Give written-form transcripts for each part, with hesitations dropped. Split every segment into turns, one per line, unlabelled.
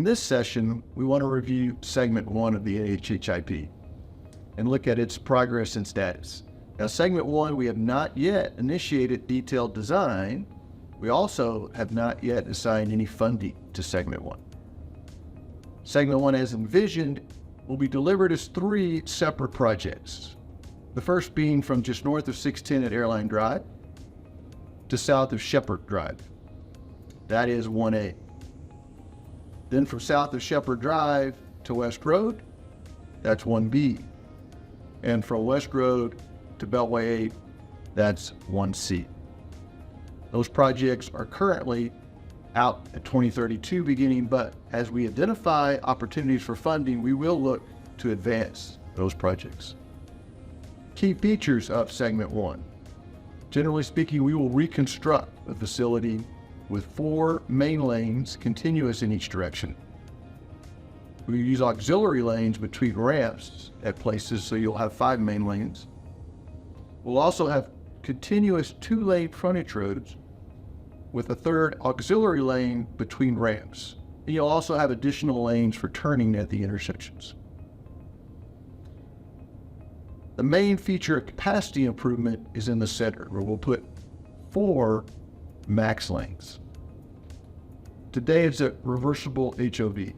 In this session, we want to review Segment 1 of the NHHIP and look at its progress and status. Now, Segment 1, we have not yet initiated detailed design. We also have not yet assigned any funding to Segment 1. Segment 1, as envisioned, will be delivered as 3 separate projects. The first being from just north of 610 at Airline Drive to south of Shepherd Drive. That is 1A. Then from south of Shepherd Drive to West Road, that's 1B. And from West Road to Beltway 8, that's 1C. Those projects are currently out at 2032 beginning, but as we identify opportunities for funding, we will look to advance those projects. Key features of Segment 1. Generally speaking, we will reconstruct the facility with 4 main lanes continuous in each direction. We use auxiliary lanes between ramps at places, so you'll have 5 main lanes. We'll also have continuous 2-lane frontage roads with a 3rd auxiliary lane between ramps. And you'll also have additional lanes for turning at the intersections. The main feature of capacity improvement is in the center, where we'll put 4 max lanes. Today it's a reversible HOV.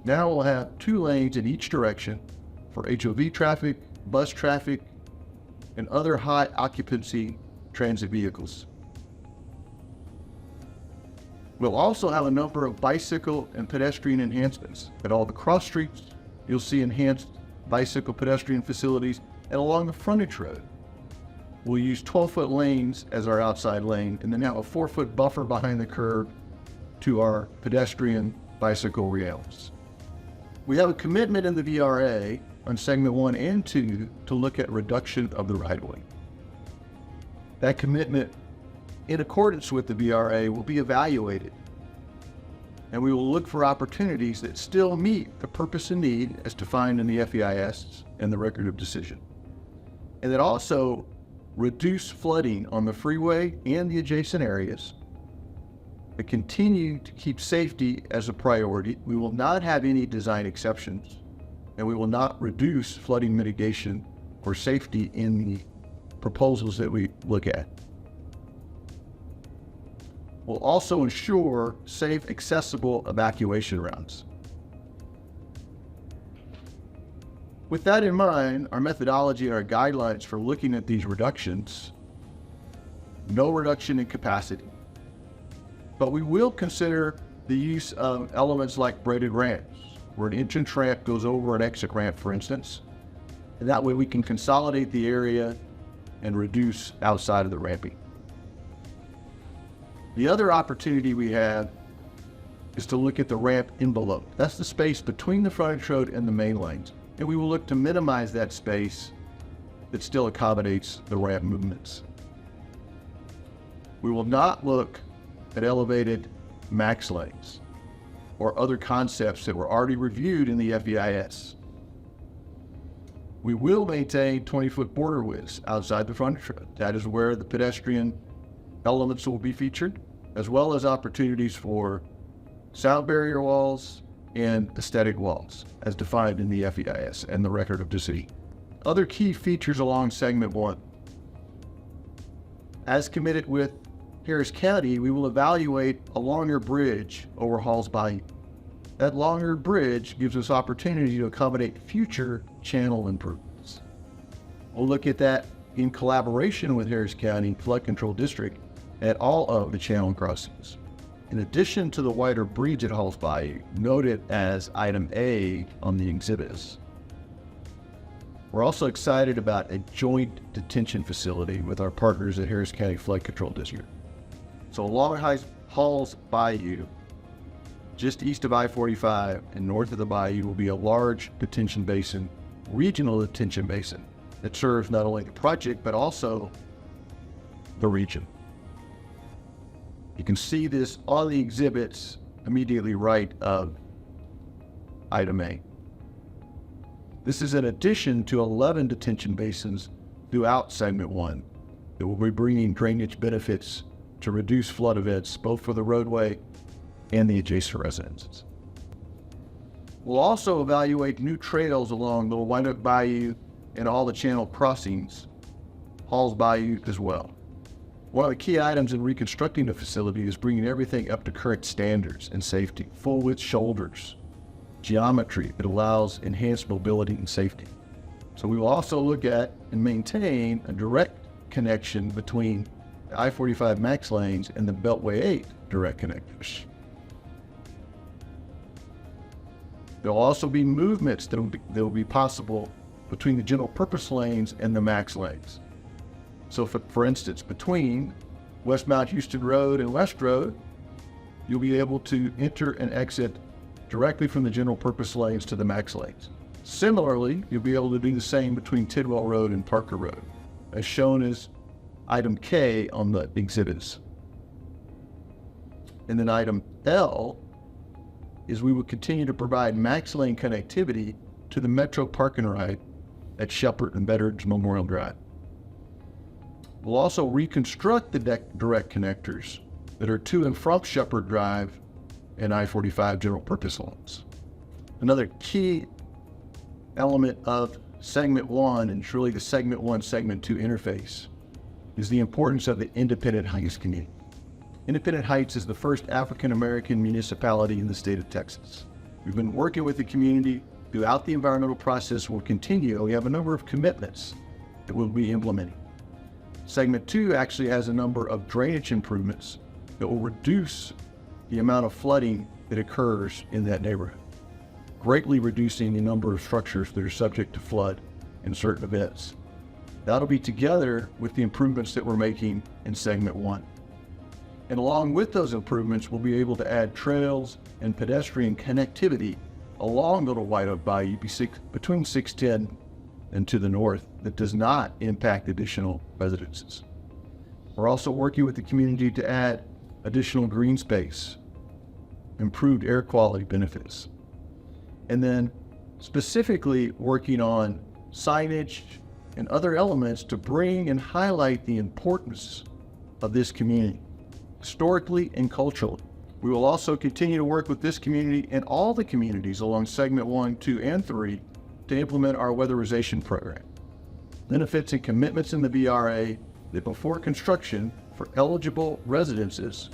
Now we'll have 2 lanes in each direction for HOV traffic, bus traffic, and other high occupancy transit vehicles. We'll also have a number of bicycle and pedestrian enhancements. At all the cross streets, you'll see enhanced bicycle pedestrian facilities, and along the frontage road, we'll use 12-foot lanes as our outside lane, and then have a 4-foot buffer behind the curb to our pedestrian bicycle rails. We have a commitment in the VRA on Segment 1 and 2 to look at reduction of the right-of-way. That commitment, in accordance with the VRA, will be evaluated, and we will look for opportunities that still meet the purpose and need as defined in the FEIS and the Record of Decision, and that also reduce flooding on the freeway and the adjacent areas, but continue to keep safety as a priority. We will not have any design exceptions, and we will not reduce flooding mitigation or safety in the proposals that we look at. We'll also ensure safe, accessible evacuation routes. With that in mind, our methodology and our guidelines for looking at these reductions: no reduction in capacity, but we will consider the use of elements like braided ramps, where an entrance ramp goes over an exit ramp, for instance, and that way we can consolidate the area and reduce outside of the ramping. The other opportunity we have is to look at the ramp envelope. That's the space between the frontage road and the main lanes, and we will look to minimize that space that still accommodates the ramp movements. We will not look at elevated max lanes or other concepts that were already reviewed in the FEIS. We will maintain 20-foot border widths outside the frontage road. That is where the pedestrian elements will be featured, as well as opportunities for sound barrier walls and aesthetic walls, as defined in the FEIS and the Record of Decision. Other key features along Segment 1. As committed with Harris County, we will evaluate a longer bridge over Halls Bayou. That longer bridge gives us opportunity to accommodate future channel improvements. We'll look at that in collaboration with Harris County Flood Control District at all of the channel crossings. In addition to the wider bridge at Halls Bayou, noted as Item A on the exhibits, we're also excited about a joint detention facility with our partners at Harris County Flood Control District. So along Halls Bayou, just east of I-45 and north of the bayou, will be a large detention basin, regional detention basin, that serves not only the project, but also the region. You can see this on the exhibits immediately right of Item A. This is in addition to 11 detention basins throughout Segment 1 that will be bringing drainage benefits to reduce flood events, both for the roadway and the adjacent residences. We'll also evaluate new trails along the White Oak Bayou and all the channel crossings, Halls Bayou as well. One of the key items in reconstructing the facility is bringing everything up to current standards and safety. Full width shoulders, geometry that allows enhanced mobility and safety. So we will also look at and maintain a direct connection between the I-45 max lanes and the Beltway 8 direct connectors. There will also be movements that will be possible between the general purpose lanes and the max lanes. So for instance, between westbound Houston Road and West Road, you'll be able to enter and exit directly from the general purpose lanes to the max lanes. Similarly, you'll be able to do the same between Tidwell Road and Parker Road, as shown as item K on the exhibits. And then item L is we will continue to provide max lane connectivity to the Metro Park and Ride at Shepherd and Veterans Memorial Drive. We'll also reconstruct the direct connectors that are to and from Shepherd Drive and I-45 general purpose lanes. Another key element of segment 1, and truly the segment 1, segment 2 interface, is the importance of the Independent Heights community. Independent Heights is the first African-American municipality in the state of Texas. We've been working with the community throughout the environmental process. We'll continue. We have a number of commitments that we'll be implementing. Segment 2 actually has a number of drainage improvements that will reduce the amount of flooding that occurs in that neighborhood, greatly reducing the number of structures that are subject to flood in certain events. That'll be together with the improvements that we're making in segment 1. And along with those improvements, we'll be able to add trails and pedestrian connectivity along Little White Oak Bayou between 610 and to the north that does not impact additional residences. We're also working with the community to add additional green space, improved air quality benefits, and then specifically working on signage and other elements to bring and highlight the importance of this community, historically and culturally. We will also continue to work with this community and all the communities along segment 1, 2, and 3 to implement our weatherization program. Benefits and commitments in the VRA that before construction for eligible residences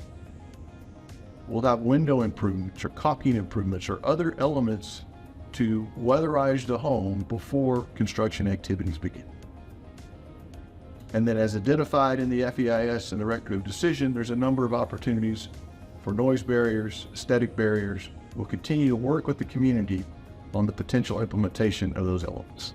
will have window improvements or caulking improvements or other elements to weatherize the home before construction activities begin. And then as identified in the FEIS and the Record of Decision, there's a number of opportunities for noise barriers, aesthetic barriers. We'll continue to work with the community on the potential implementation of those elements.